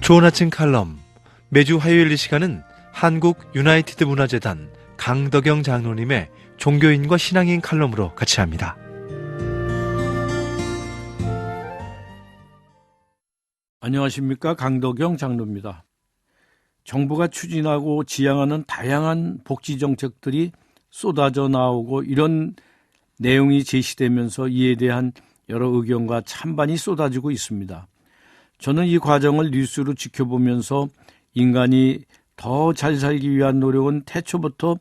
좋은 아침 칼럼. 매주 화요일 이 시간은 한국 유나이티드 문화재단 강덕영 장로님의 종교인과 신앙인 칼럼으로 같이 합니다. 안녕하십니까, 강덕영 장로입니다. 정부가 추진하고 지향하는 다양한 복지 정책들이 쏟아져 나오고 이런 내용이 제시되면서 이에 대한 여러 의견과 찬반이 쏟아지고 있습니다. 저는 이 과정을 뉴스로 지켜보면서 인간이 더 잘 살기 위한 노력은 태초부터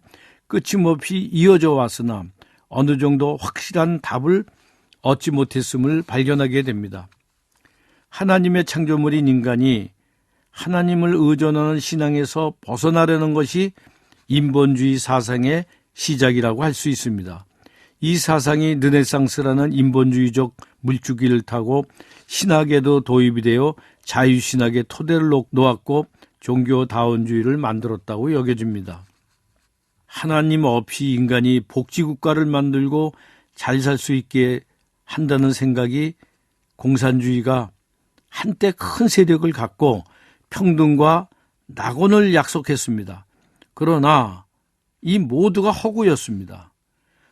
끊임없이 이어져 왔으나 어느 정도 확실한 답을 얻지 못했음을 발견하게 됩니다. 하나님의 창조물인 인간이 하나님을 의존하는 신앙에서 벗어나려는 것이 인본주의 사상의 시작이라고 할 수 있습니다. 이 사상이 르네상스라는 인본주의적 물줄기를 타고 신학에도 도입이 되어 자유신학의 토대를 놓았고 종교다원주의를 만들었다고 여겨집니다. 하나님 없이 인간이 복지국가를 만들고 잘 살 수 있게 한다는 생각이 공산주의가 한때 큰 세력을 갖고 평등과 낙원을 약속했습니다. 그러나 이 모두가 허구였습니다.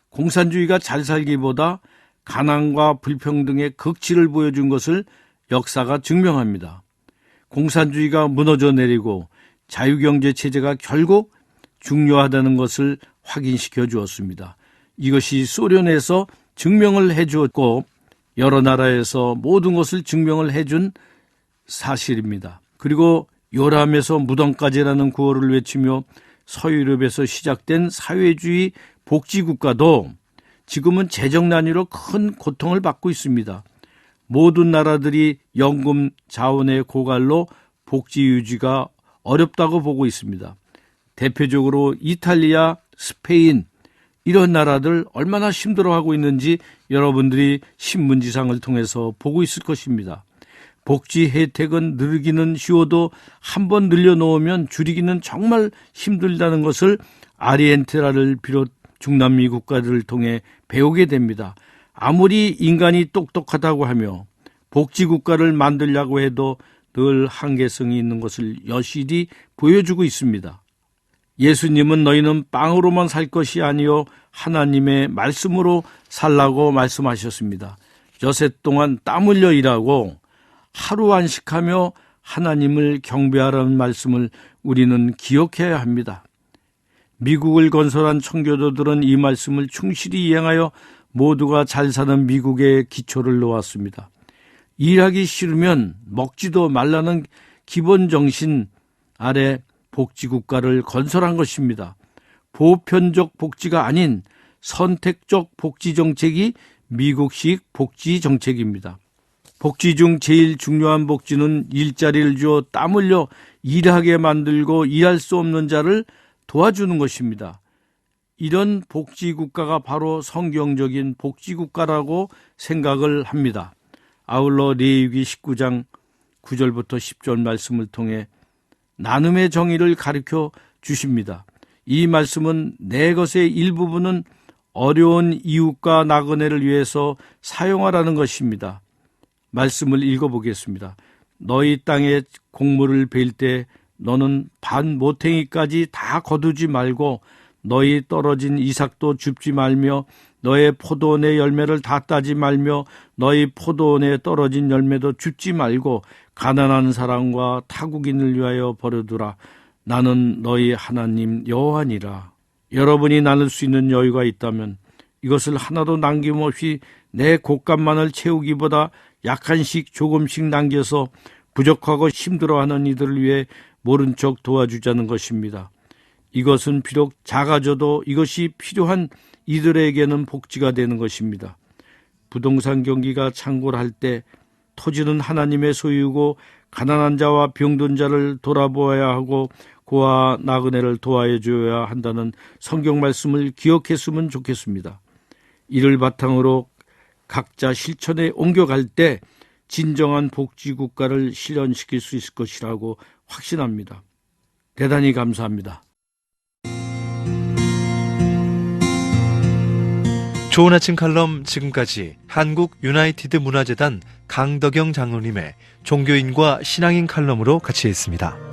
공산주의가 잘 살기보다 가난과 불평등의 극치를 보여준 것을 역사가 증명합니다. 공산주의가 무너져 내리고 자유경제 체제가 결국 중요하다는 것을 확인시켜 주었습니다. 이것이 소련에서 증명을 해 주었고 여러 나라에서 모든 것을 증명을 해준 사실입니다. 그리고 요람에서 무덤까지라는 구호를 외치며 서유럽에서 시작된 사회주의 복지국가도 지금은 재정난위로 큰 고통을 받고 있습니다. 모든 나라들이 연금 자원의 고갈로 복지 유지가 어렵다고 보고 있습니다. 대표적으로 이탈리아, 스페인 이런 나라들 얼마나 힘들어하고 있는지 여러분들이 신문지상을 통해서 보고 있을 것입니다. 복지 혜택은 늘기는 쉬워도 한번 늘려놓으면 줄이기는 정말 힘들다는 것을 아르헨티나를 비롯 중남미 국가들을 통해 배우게 됩니다. 아무리 인간이 똑똑하다고 하며 복지국가를 만들려고 해도 늘 한계성이 있는 것을 여실히 보여주고 있습니다. 예수님은 너희는 빵으로만 살 것이 아니요 하나님의 말씀으로 살라고 말씀하셨습니다. 여세 동안 땀 흘려 일하고 하루 안식하며 하나님을 경배하라는 말씀을 우리는 기억해야 합니다. 미국을 건설한 청교도들은 이 말씀을 충실히 이행하여 모두가 잘 사는 미국의 기초를 놓았습니다. 일하기 싫으면 먹지도 말라는 기본 정신 아래 복지국가를 건설한 것입니다. 보편적 복지가 아닌 선택적 복지 정책이 미국식 복지 정책입니다. 복지 중 제일 중요한 복지는 일자리를 주어 땀 흘려 일하게 만들고 일할 수 없는 자를 도와주는 것입니다. 이런 복지국가가 바로 성경적인 복지국가라고 생각을 합니다. 아울러 레위기 19장 9절부터 10절 말씀을 통해 나눔의 정의를 가르쳐 주십니다. 이 말씀은 내 것의 일부분은 어려운 이웃과 나그네를 위해서 사용하라는 것입니다. 말씀을 읽어보겠습니다. 너희 땅에 곡물을 베일 때 너는 반 모탱이까지 다 거두지 말고 너희 떨어진 이삭도 줍지 말며 너의 포도원의 열매를 다 따지 말며 너희 포도원에 떨어진 열매도 줍지 말고 가난한 사람과 타국인을 위하여 버려두라. 나는 너희 하나님 여호와니라. 여러분이 나눌 수 있는 여유가 있다면 이것을 하나도 남김없이 내 곶감만을 채우기보다 약간씩 조금씩 남겨서 부족하고 힘들어하는 이들을 위해 모른 척 도와주자는 것입니다. 이것은 비록 작아져도 이것이 필요한 이들에게는 복지가 되는 것입니다. 부동산 경기가 창궐할 때 토지는 하나님의 소유고 가난한 자와 병든 자를 돌아보아야 하고 고아 나그네를 도와해 줘야 한다는 성경 말씀을 기억했으면 좋겠습니다. 이를 바탕으로 각자 실천에 옮겨갈 때 진정한 복지국가를 실현시킬 수 있을 것이라고 확신합니다. 대단히 감사합니다. 좋은 아침 칼럼 지금까지 한국 유나이티드 문화재단 강덕영 장로님의 종교인과 신앙인 칼럼으로 같이 했습니다.